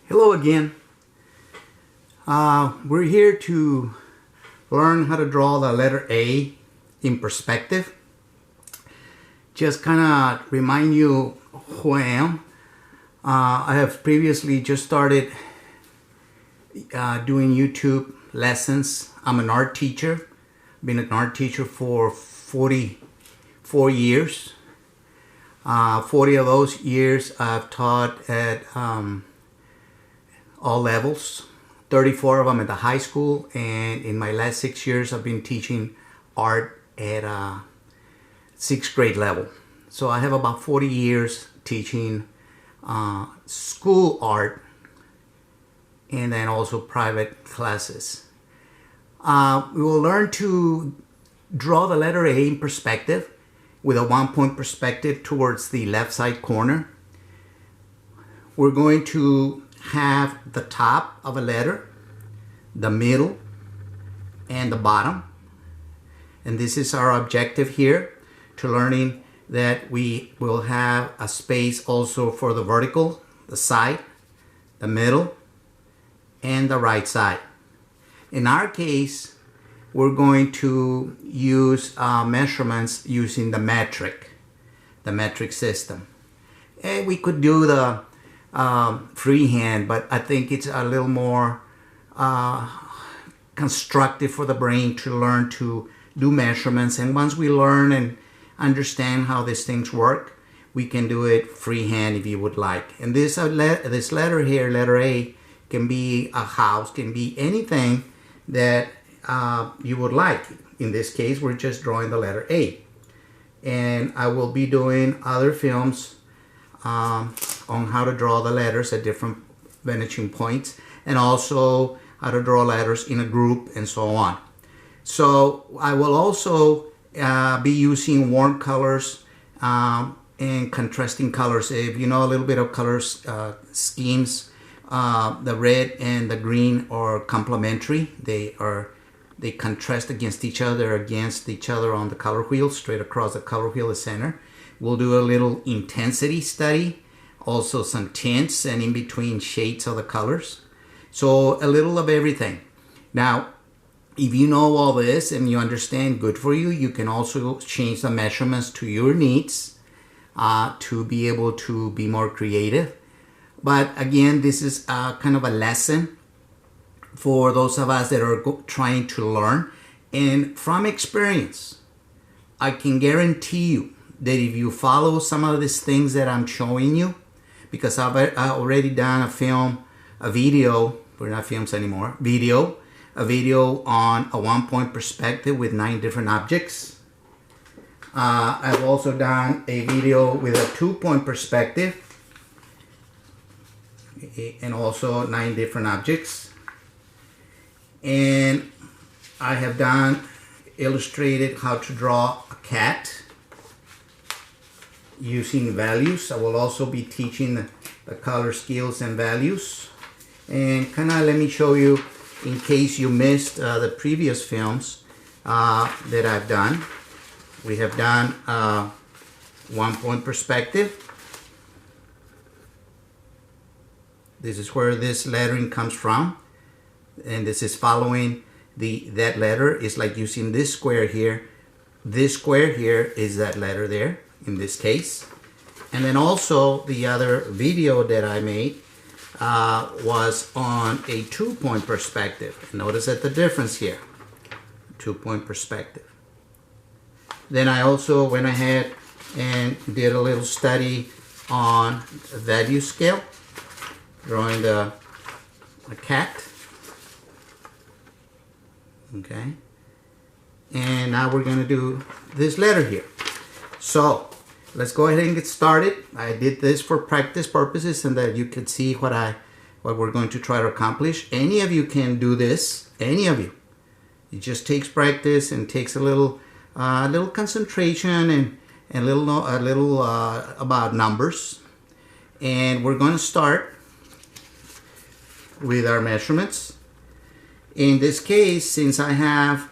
Hello again. We're here to learn how to draw the letter A in perspective. Just kind of remind you who I am. I have previously just started doing YouTube lessons. I'm an art teacher. Been an art teacher for 44 years. 40 of those years I've taught at all levels, 34 of them at the high school, and in my last 6 years I've been teaching art at 6th grade level. So I have about 40 years teaching school art and then also private classes. We will learn to draw the letter A in perspective with a 1-point perspective towards the left side corner. We're going to have the top of a letter, the middle, and the bottom. And this is our objective here, to learning that we will have a space also for the vertical, the side, the middle, and the right side. In our case, we're going to use measurements using the metric system. And we could do the freehand, but I think it's a little more constructive for the brain to learn to do measurements. And once we learn and understand how these things work, we can do it freehand if you would like. And this letter here, letter A, can be a house, can be anything that you would like. In this case, we're just drawing the letter A. And I will be doing other films on how to draw the letters at different vanishing points, and also how to draw letters in a group and so on. So I will also be using warm colors and contrasting colors. If you know a little bit of colors schemes, the red and the green are complementary. They contrast against each other on the color wheel, straight across the color wheel, the center. We'll do a little intensity study, also some tints, and in between shades of the colors. So a little of everything. Now, if you know all this and you understand, good for you. You can also change the measurements to your needs to be able to be more creative. But again, this is kind of a lesson for those of us that are trying to learn. And from experience, I can guarantee you that if you follow some of these things that I'm showing you, because I've already done a video, we're not films anymore, a video on a 1-point perspective with 9 different objects. I've also done a video with a 2-point perspective and also 9 different objects. And I have illustrated how to draw a cat using values. I will also be teaching the color skills and values. And kind of let me show you, in case you missed the previous films that I've done. We have done 1-point perspective. This is where this lettering comes from. And this is following that letter. Is like using this square here. This square here is that letter there, in this case. And then also the other video that I made was on a 2-point perspective. Notice that the difference here, 2-point perspective. Then I also went ahead and did a little study on value scale, drawing a cat. Okay. And now we're going to do this letter here. So let's go ahead and get started. I did this for practice purposes and that you could see what we're going to try to accomplish. Any of you can do this. Any of you. It just takes practice and takes a little concentration and a little about numbers. And we're going to start with our measurements. In this case, since I have,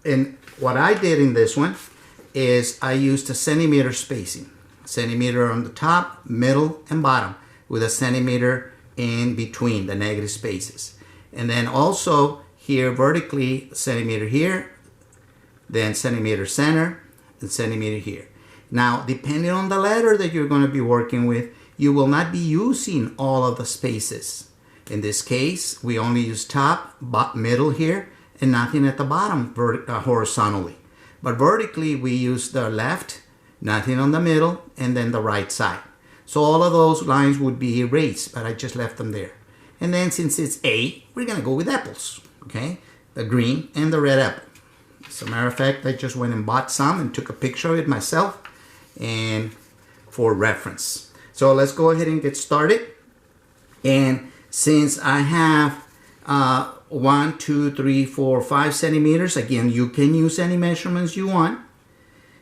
and what I did in this one is I used a centimeter spacing. A centimeter on the top, middle, and bottom, with a centimeter in between the negative spaces. And then also here vertically, centimeter here, then centimeter center, and centimeter here. Now, depending on the letter that you're going to be working with, you will not be using all of the spaces. In this case, we only use top, middle here, and nothing at the bottom horizontally. But vertically, we use the left, nothing on the middle, and then the right side. So all of those lines would be erased, but I just left them there. And then since it's A, we're going to go with apples, okay? The green and the red apple. As a matter of fact, I just went and bought some and took a picture of it myself and for reference. So let's go ahead and get started. And since I have 1, 2, 3, 4, 5 centimeters, again, you can use any measurements you want.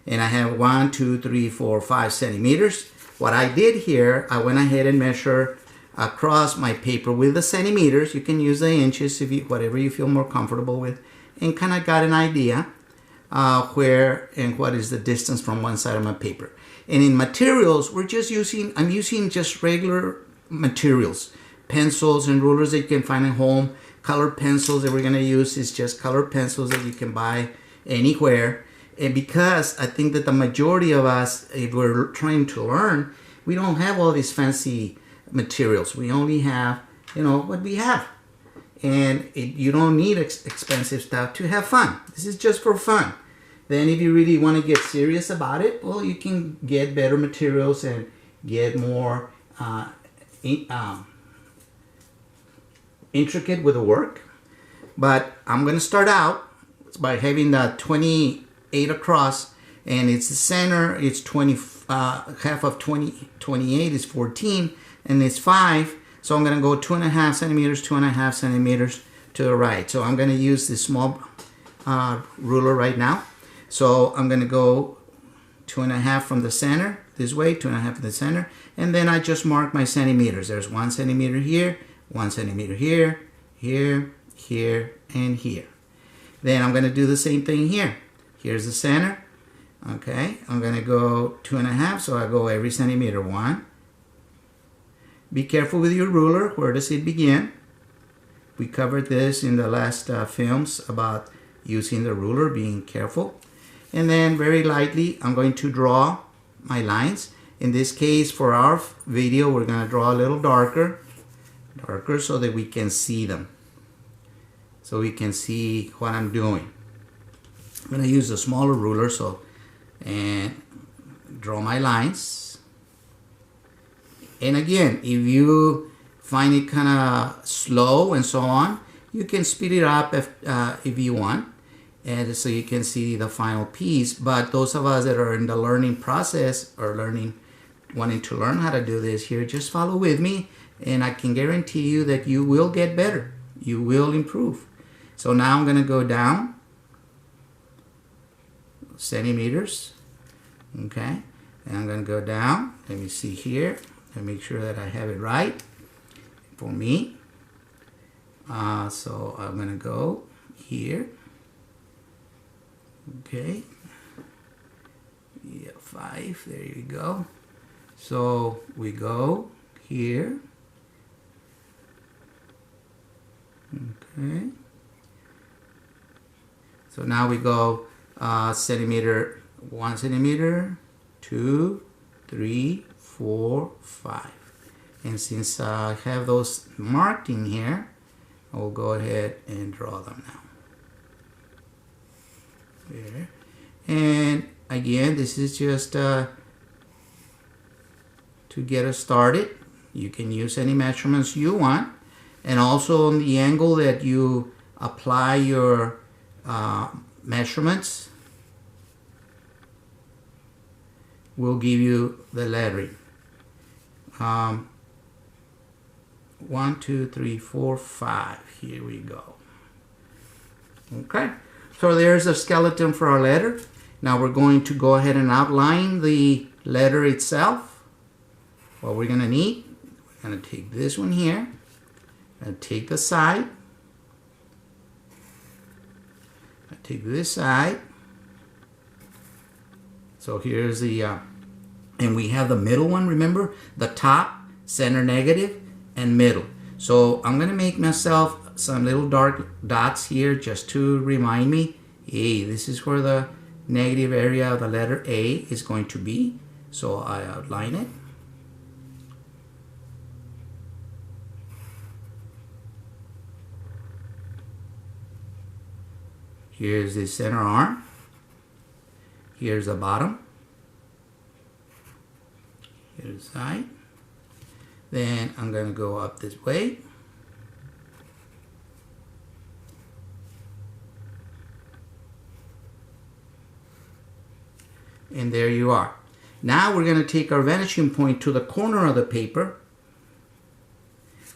And I have 1, 2, 3, 4, 5 centimeters. What I did here, I went ahead and measured across my paper with the centimeters. You can use the inches, if you, whatever you feel more comfortable with, and kind of got an idea where and what is the distance from one side of my paper. And in materials, I'm using just regular materials, pencils and rulers that you can find at home. Colored pencils that we're going to use is just colored pencils that you can buy anywhere. And because I think that the majority of us, if we're trying to learn, we don't have all these fancy materials. We only have, what we have. And you don't need expensive stuff to have fun. This is just for fun. Then if you really want to get serious about it, well, you can get better materials and get more intricate with the work. But I'm going to start out by having the 28 across, and it's the center, it's 20, half of 28 is 14, and it's 5. So I'm going to go 2.5 centimeters, 2.5 centimeters to the right. So I'm going to use this small ruler right now. So I'm going to go 2.5 from the center this way, 2.5 from the center, and then I just mark my centimeters. There's 1 centimeter here, 1 centimeter here, here, here, and here. Then I'm going to do the same thing here. Here's the center. Okay, I'm going to go 2.5, so I go every centimeter 1. Be careful with your ruler. Where does it begin? We covered this in the last films about using the ruler, being careful. And then very lightly, I'm going to draw my lines. In this case, for our video, we're going to draw a little darker so that we can see them. So we can see what I'm doing. I'm going to use a smaller ruler and draw my lines. And again, if you find it kind of slow and so on, you can speed it up if you want, and so you can see the final piece. But those of us that are in the learning process or wanting to learn how to do this here, just follow with me, and I can guarantee you that you will get better. You will improve. So now I'm going to go down centimeters, okay, and I'm going to go down. Let me see here and make sure that I have it right for me. So I'm going to go here, okay, yeah, 5, there you go. So we go here, okay, so now we go centimeter, 1 centimeter, 2, 3, 4, 5. And since I have those marked in here, I will go ahead and draw them now. There. And again, this is just to get us started. You can use any measurements you want. And also on the angle that you apply your measurements will give you the lettering. 1, 2, 3, 4, 5. Here we go. Okay, so there's a skeleton for our letter. Now we're going to go ahead and outline the letter itself. What we're going to need, we're going to take this one here and take the side. I take this side. So here's the, and we have the middle one, remember? The top, center negative, and middle. So I'm going to make myself some little dark dots here just to remind me, hey, this is where the negative area of the letter A is going to be. So I outline it. Here's the center arm. Here's the bottom. Here's the side. Then I'm going to go up this way. And there you are. Now we're going to take our vanishing point to the corner of the paper.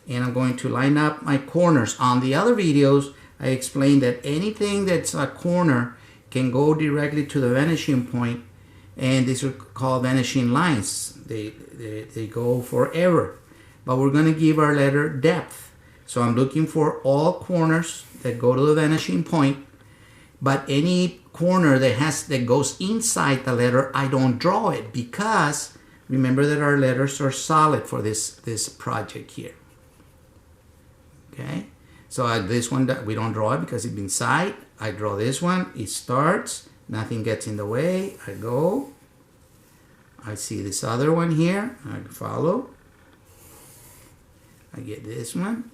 And I'm going to line up my corners. On the other videos, I explained that anything that's a corner can go directly to the vanishing point, and these are called vanishing lines. They go forever. But we're going to give our letter depth. So I'm looking for all corners that go to the vanishing point, but any corner that goes inside the letter, I don't draw it, because remember that our letters are solid for this project here. Okay. So this one, we don't draw it because it's inside. I draw this one. It starts. Nothing gets in the way. I go. I see this other one here. I follow. I get this one.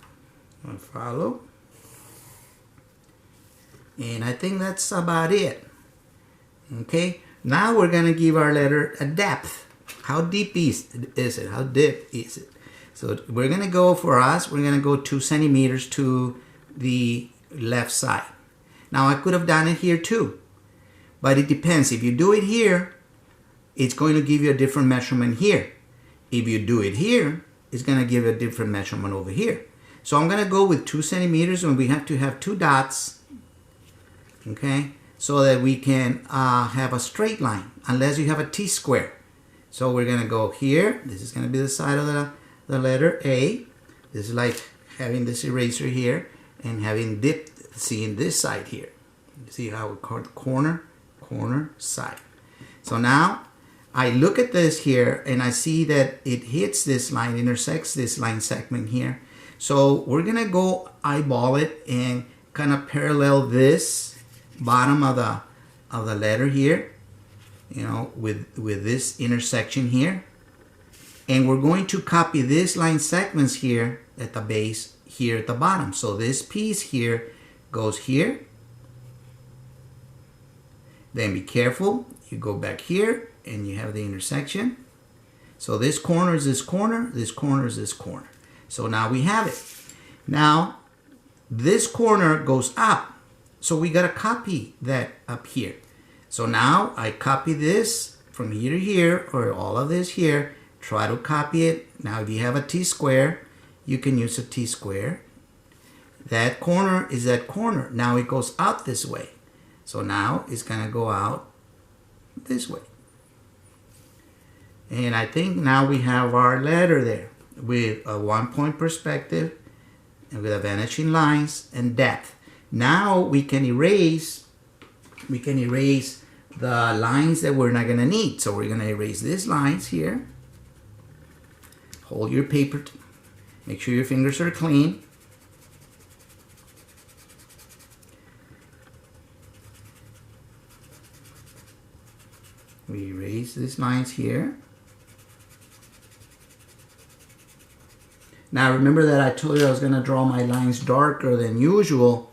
I follow. And I think that's about it. Okay. Now we're going to give our letter a depth. How deep is it? How deep is it? So we're going to go, for us, we're going to go 2 centimeters to the left side. Now I could have done it here too, but it depends. If you do it here, it's going to give you a different measurement here. If you do it here, it's going to give a different measurement over here. So I'm going to go with 2 centimeters, and we have to have 2 dots, okay, so that we can have a straight line, unless you have a T-square. So we're going to go here. This is going to be the side of the letter A. This is like having this eraser here and having seeing this side here. You see how we call it corner, side. So now I look at this here and I see that it hits this line, intersects this line segment here. So we're gonna go eyeball it and kind of parallel this bottom of the letter here, you know, with this intersection here. And we're going to copy this line segments here at the base, here at the bottom. So this piece here goes here. Then be careful. You go back here and you have the intersection. So this corner is this corner, this corner is this corner. So now we have it. Now this corner goes up. So we got to copy that up here. So now I copy this from here to here, or all of this here. Try to copy it. Now if you have a T-square, you can use a T-square. That corner is that corner. Now it goes out this way. So now it's going to go out this way. And I think now we have our letter there with a 1-point perspective and with a vanishing lines and depth. Now we can erase the lines that we're not going to need. So we're going to erase these lines here. Hold your paper. Make sure your fingers are clean. We erase these lines here. Now remember that I told you I was going to draw my lines darker than usual.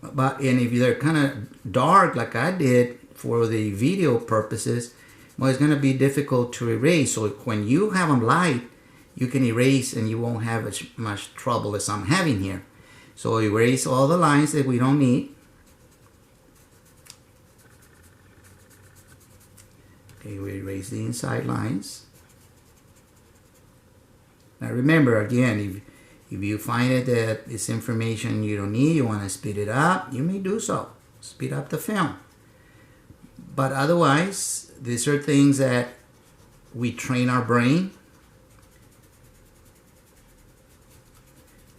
And if they're kind of dark like I did for the video purposes, well, it's going to be difficult to erase. So when you have them light, you can erase and you won't have as much trouble as I'm having here. So erase all the lines that we don't need. Okay, we erase the inside lines. Now remember, again, if you find it that this information you don't need, you want to speed it up, you may do so. Speed up the film. But otherwise, these are things that we train our brain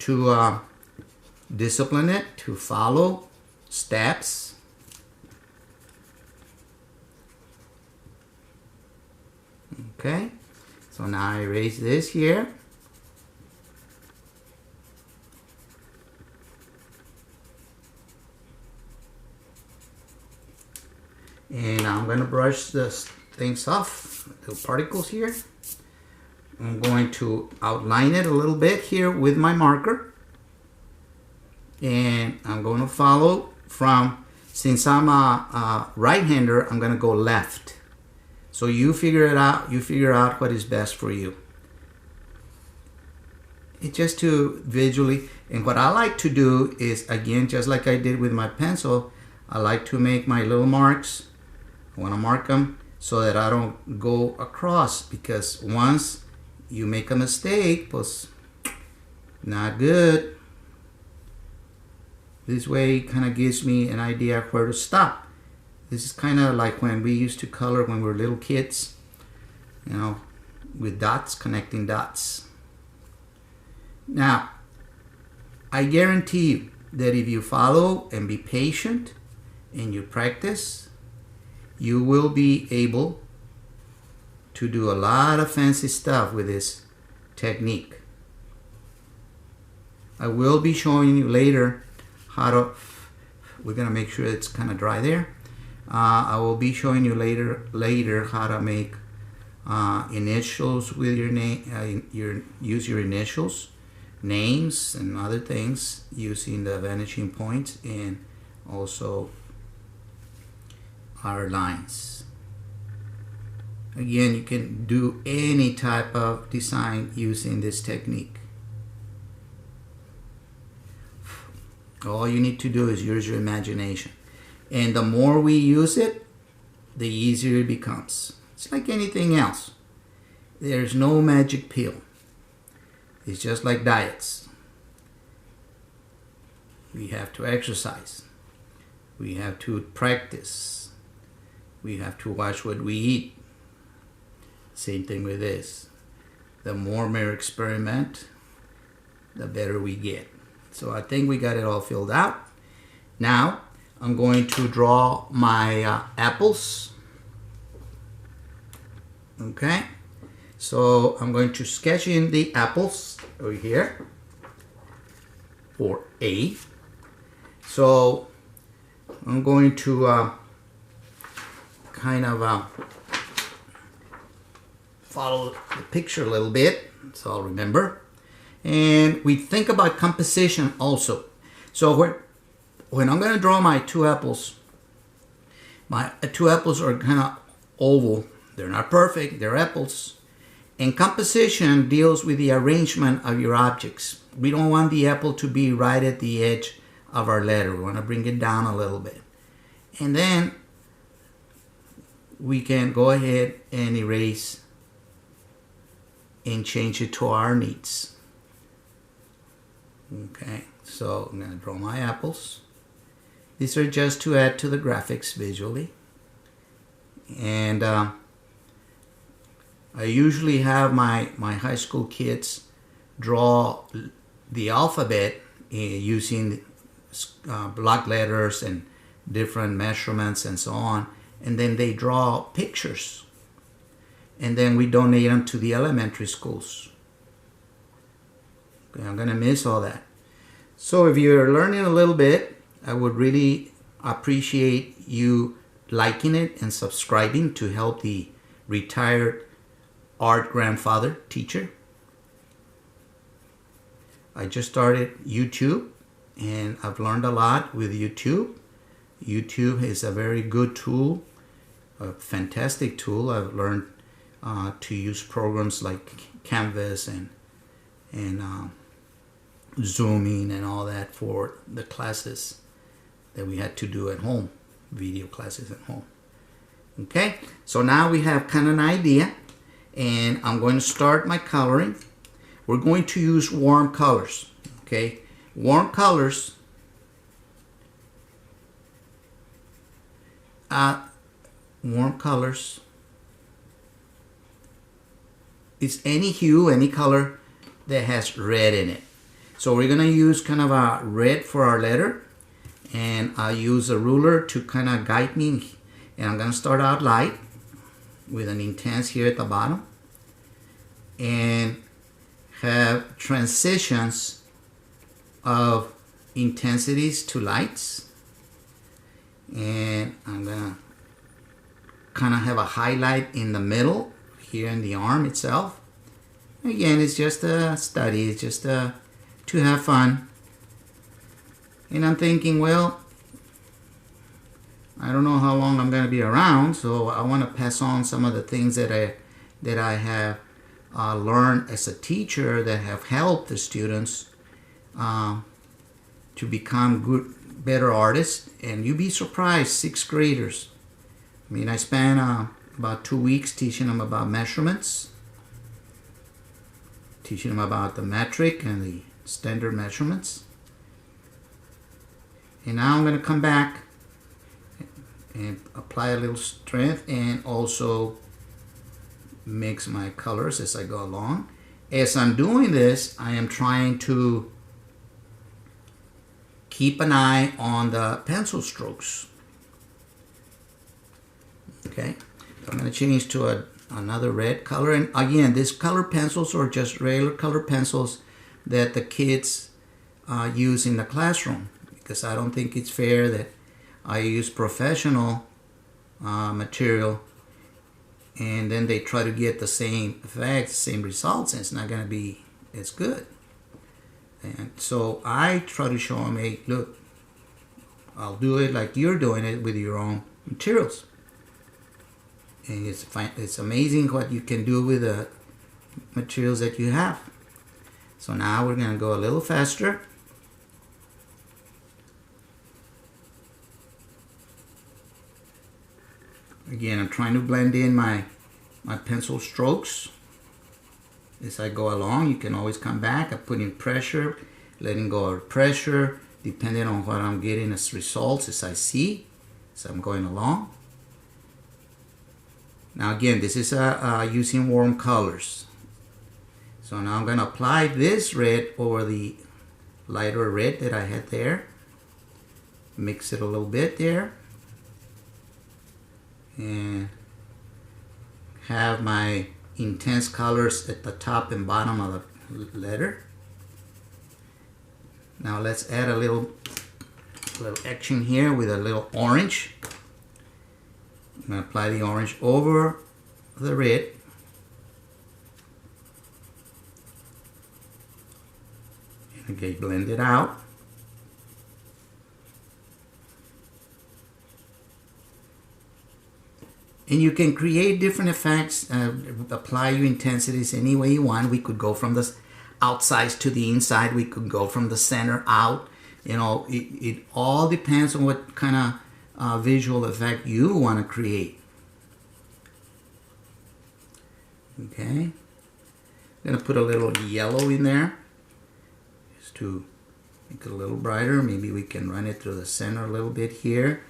to discipline it, to follow steps. Okay, so now I erase this here. And I'm going to brush this things off, the particles here. I'm going to outline it a little bit here with my marker. And I'm going to follow from, since I'm a right-hander, I'm going to go left. So you figure it out. You figure out what is best for you. It's just to visually, and what I like to do is, again, just like I did with my pencil, I like to make my little marks. I want to mark them so that I don't go across, because once you make a mistake, pues, not good. This way kind of gives me an idea of where to stop. This is kind of like when we used to color when we were little kids, you know, with dots, connecting dots. Now, I guarantee you that if you follow and be patient and you practice, you will be able to do a lot of fancy stuff with this technique. I will be showing you later how to, we're going to make sure it's kind of dry there. I will be showing you later how to make initials with your name, use your initials, names and other things using the vanishing points, and also our lines. Again, you can do any type of design using this technique. All you need to do is use your imagination. And the more we use it, the easier it becomes. It's like anything else. There's no magic pill. It's just like diets. We have to exercise. We have to practice. We have to watch what we eat. Same thing with this. The more we experiment, the better we get. So I think we got it all filled out. Now I'm going to draw my apples. Okay. So I'm going to sketch in the apples over here for A. So I'm going to kind of follow the picture a little bit, so I'll remember. And we think about composition also. So when I'm going to draw my two apples are kind of oval. They're not perfect, they're apples. And composition deals with the arrangement of your objects. We don't want the apple to be right at the edge of our letter. We want to bring it down a little bit. And then we can go ahead and erase and change it to our needs. Okay, so I'm going to draw my apples. These are just to add to the graphics visually. And I usually have my high school kids draw the alphabet using block letters and different measurements and so on. And then they draw pictures. And then we donate them to the elementary schools. Okay, I'm going to miss all that. So if you're learning a little bit, I would really appreciate you liking it and subscribing to help the retired art grandfather teacher. I just started YouTube and I've learned a lot with YouTube. YouTube is a very good tool, a fantastic tool. I've learned to use programs like Canvas and Zooming and all that for the classes that we had to do at home, video classes at home. Okay, so now we have kind of an idea, and I'm going to start my coloring. We're going to use warm colors. Okay, warm colors is any hue, any color that has red in it. So we're gonna use kind of a red for our letter, and I'll use a ruler to kind of guide me. And I'm gonna start out light with an intense here at the bottom, and have transitions of intensities to lights. And I'm gonna kind of have a highlight in the middle here in the arm itself. Again, it's just a study, it's just to have fun. And I'm thinking, well, I don't know how long I'm going to be around, so I want to pass on some of the things that I have learned as a teacher that have helped the students to become better artists. And you'd be surprised, 6th graders. I mean, I spent about 2 weeks teaching them about measurements, teaching them about the metric and the standard measurements. And now I'm going to come back and apply a little strength and also mix my colors as I go along. As I'm doing this, I am trying to keep an eye on the pencil strokes. Okay, so I'm going to change to another red color. And again, these color pencils are just regular color pencils that the kids use in the classroom, because I don't think it's fair that I use professional material and then they try to get the same effects, same results, and it's not going to be as good. And so I try to show them, hey, look, I'll do it like you're doing it with your own materials. And it's amazing what you can do with the materials that you have. So now we're going to go a little faster. Again, I'm trying to blend in my pencil strokes as I go along. You can always come back. I'm putting pressure, letting go of pressure, depending on what I'm getting as results as I see as I'm going along. Now again, this is using warm colors. So now I'm going to apply this red over the lighter red that I had there. Mix it a little bit there. And have my intense colors at the top and bottom of the letter. Now let's add a little action here with a little orange. I'm going to apply the orange over the red. Okay, blend it out. And you can create different effects, apply your intensities any way you want. We could go from the outside to the inside. We could go from the center out. You know, it all depends on what kind of visual effect you want to create. Okay. I'm going to put a little yellow in there just to make it a little brighter. Maybe we can run it through the center a little bit here.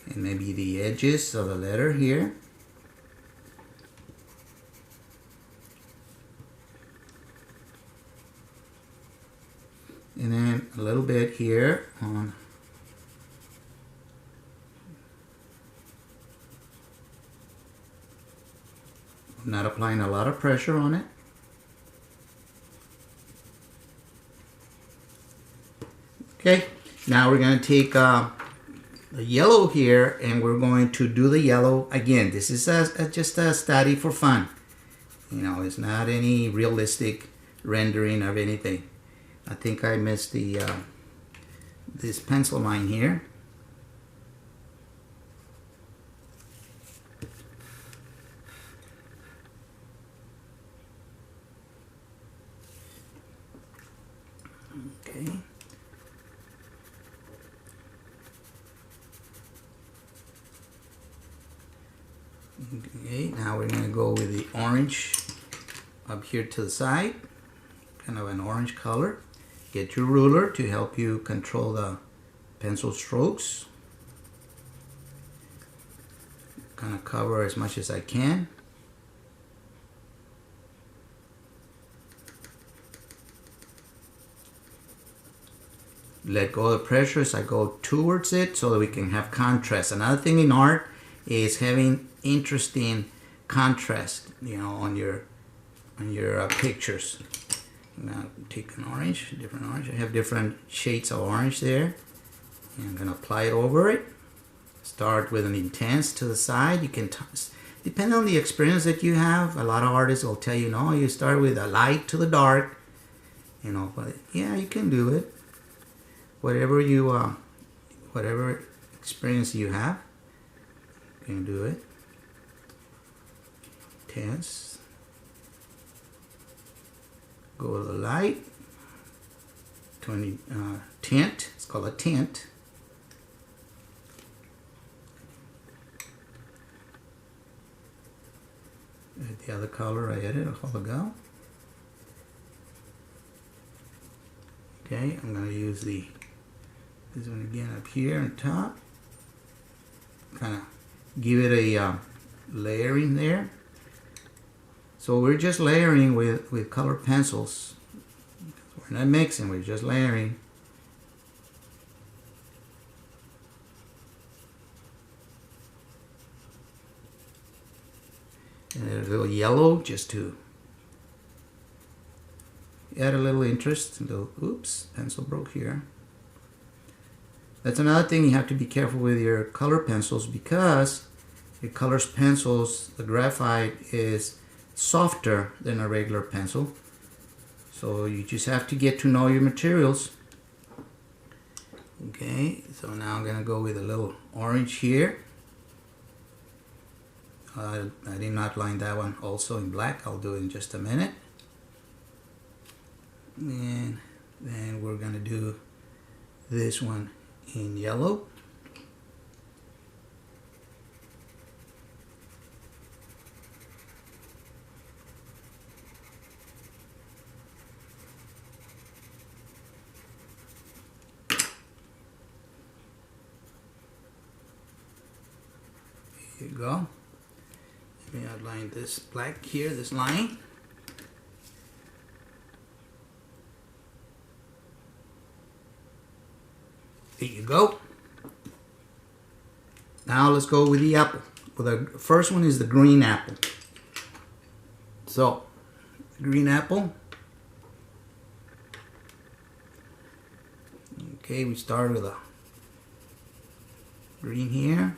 And maybe the edges of the letter here. And then a little bit here on I'm not applying a lot of pressure on it. Okay, now we're going to take the yellow here, and we're going to do the yellow again. This is just a study for fun. You know, it's not any realistic rendering of anything. I think I missed the this pencil line here. Okay. Okay, now we're going to go with the orange up here to the side, kind of an orange color. Get your ruler to help you control the pencil strokes. Kind of cover as much as I can. Let go of the pressure as I go towards it so that we can have contrast. Another thing in art is having interesting contrast, you know, on your pictures. Now take an orange, different orange. I have different shades of orange there. And I'm going to apply it over it. start with an intense to the side. You can, depending on the experience that you have, a lot of artists will tell you, no, you start with a light to the dark, you know, but yeah, you can do it. Whatever you, whatever experience you have, you can do it. Intense. Go to the light. 20 tint. It's called a tint. The other color I added a while ago. Okay, I'm going to use this one again up here on top. Kind of give it a layering there. So we're just layering with color pencils. We're not mixing, we're just layering. And a little yellow just to add a little interest. A little, oops, pencil broke here. That's another thing, you have to be careful with your color pencils, because your color pencils, the graphite is softer than a regular pencil. So you just have to get to know your materials. Okay, so now I'm going to go with a little orange here. I did not line that one also in black. I'll do it in just a minute. And then we're going to do this one in yellow. There you go. Let me outline this black here, this line. There you go. Now let's go with the apple. Well, the first one is the green apple. So, green apple. Okay, we start with a green here.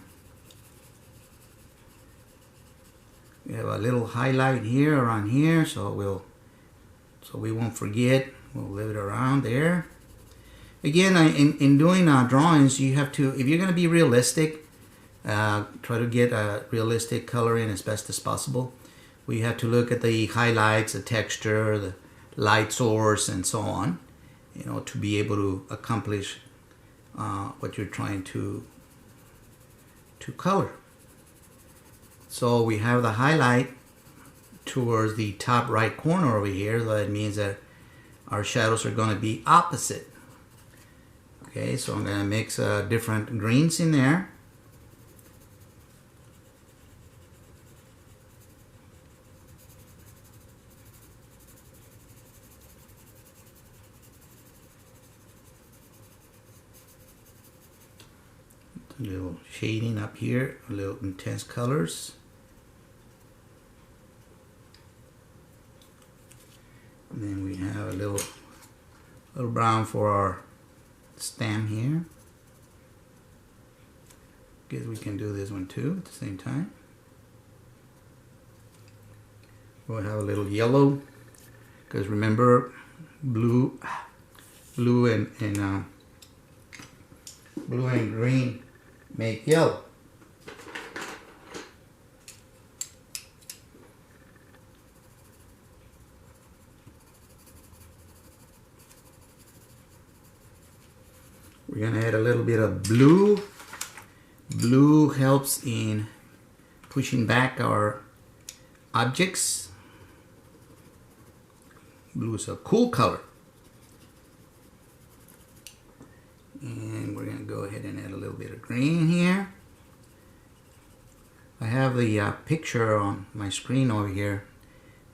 We have a little highlight here around here, so we won't forget. We'll leave it around there. Again, in doing drawings, you have to, if you're going to be realistic, try to get a realistic coloring as best as possible. We have to look at the highlights, the texture, the light source, and so on, you know, to be able to accomplish what you're trying to color. So we have the highlight towards the top right corner over here. So that means that our shadows are going to be opposite. Okay, so I'm going to mix different greens in there. A little shading up here, a little intense colors. And then we have a little brown for our stem here. Guess we can do this one too at the same time. We'll have a little yellow, because remember, blue and green make yellow. We're going to add a little bit of blue. Blue helps in pushing back our objects. Blue is a cool color. And we're going to go ahead and add a little bit of green here. I have the picture on my screen over here,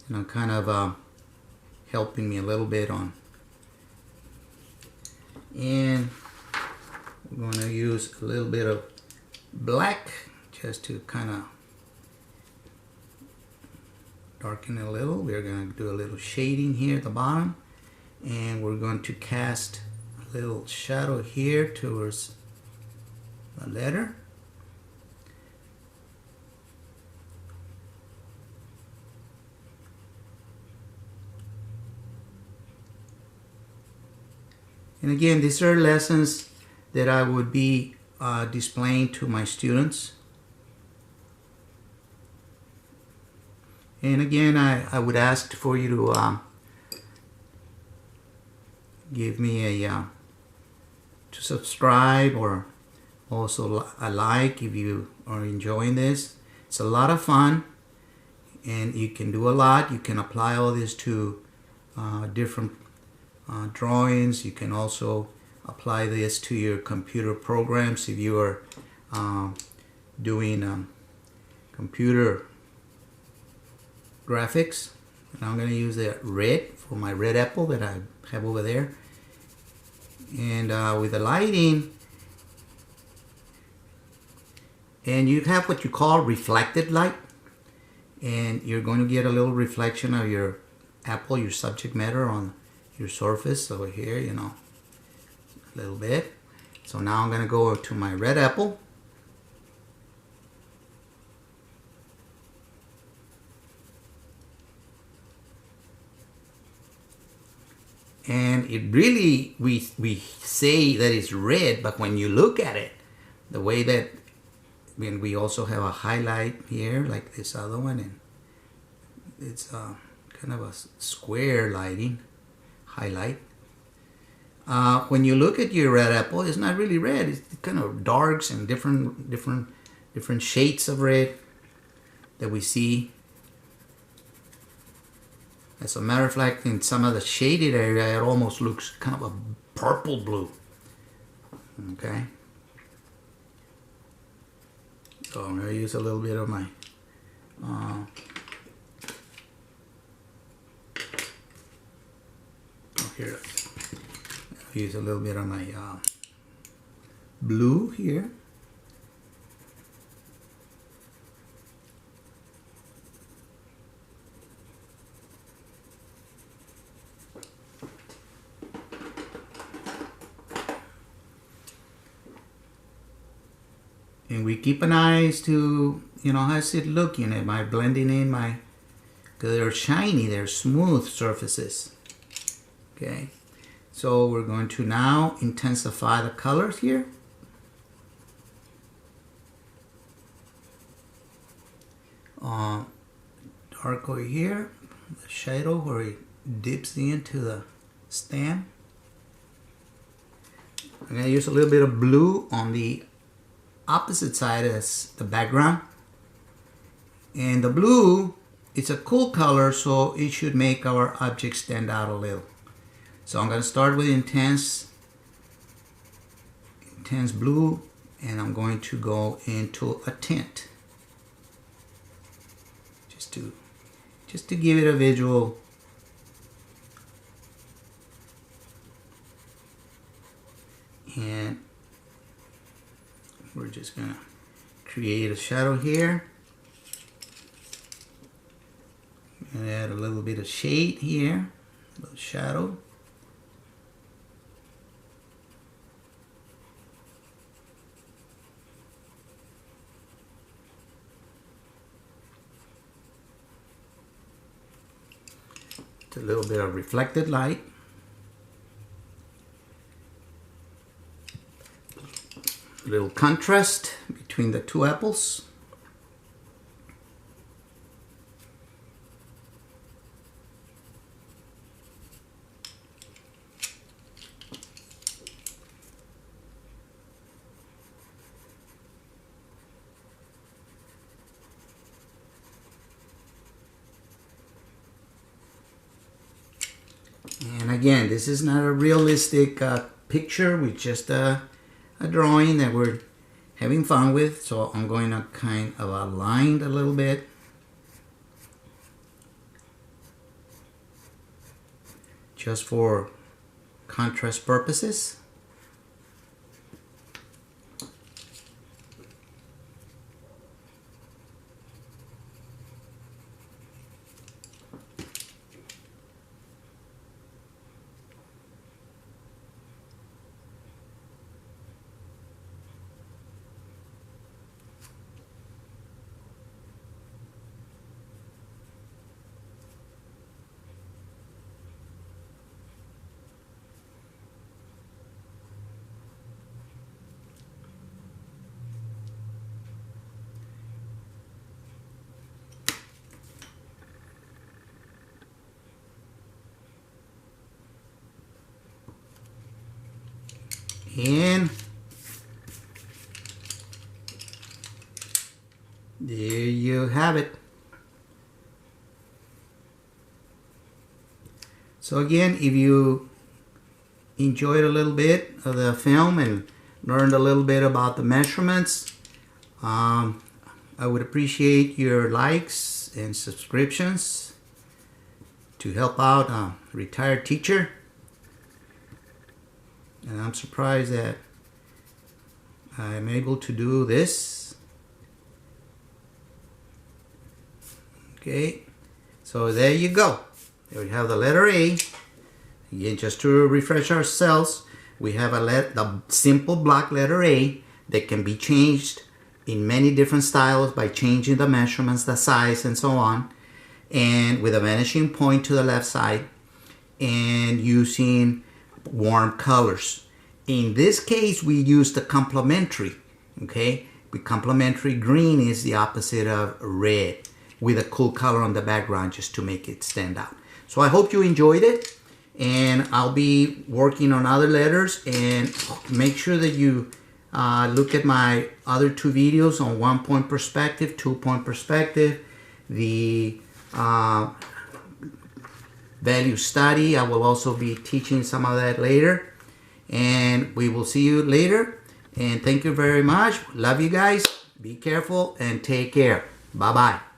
and I'm kind of helping me a little bit on. And we're going to use a little bit of black just to kind of darken it a little. We're going to do a little shading here at the bottom, and we're going to cast a little shadow here towards the letter. And again, these are lessons that I would be displaying to my students. And again, I would ask for you to give me to subscribe, or also a like if you are enjoying this. It's a lot of fun, and you can do a lot. You can apply all this to different drawings. You can also apply this to your computer programs if you are doing computer graphics. And I'm going to use the red for my red apple that I have over there. And with the lighting, and you have what you call reflected light, and you're going to get a little reflection of your apple, your subject matter on your surface over here, you know, a little bit. So now I'm going to go to my red apple. And it really, we say that it's red, but when you look at it, the way that, when we also have a highlight here, like this other one, and it's kind of a square lighting, highlight. When you look at your red apple, it's not really red. It's kind of darks and different shades of red that we see. As a matter of fact, in some of the shaded area, it almost looks kind of a purple blue. Okay. So I'm going to use a little bit of my here. I'll use a little bit of my blue here. And we keep an eye as to, you know, how's it looking? Am I blending in my, because they're shiny, they're smooth surfaces. Okay, so we're going to now intensify the colors here. Dark over here, the shadow where it dips into the stem. I'm going to use a little bit of blue on the opposite side as the background. And the blue, it's a cool color, so it should make our object stand out a little. So I'm going to start with intense blue, and I'm going to go into a tint. Just to give it a visual. And we're just going to create a shadow here. And add a little bit of shade here, a little shadow. A little bit of reflected light. A little contrast between the two apples. And again, this is not a realistic picture, with just a drawing that we're having fun with. So I'm going to kind of align a little bit. Just for contrast purposes. And there you have it. So again, if you enjoyed a little bit of the film and learned a little bit about the measurements, I would appreciate your likes and subscriptions to help out a retired teacher. And I'm surprised that I'm able to do this. Okay, so there you go. There we have the letter A. Again, just to refresh ourselves, we have the simple block letter A that can be changed in many different styles by changing the measurements, the size, and so on, and with a vanishing point to the left side, and using warm colors. In this case, we use the complementary, okay? With complementary, green is the opposite of red, with a cool color on the background just to make it stand out. So I hope you enjoyed it, and I'll be working on other letters, and make sure that you look at my other two videos on 1-point perspective, 2-point perspective, the value study. I will also be teaching some of that later, and we will see you later, and thank you very much. Love you guys. Be careful and take care. Bye-bye.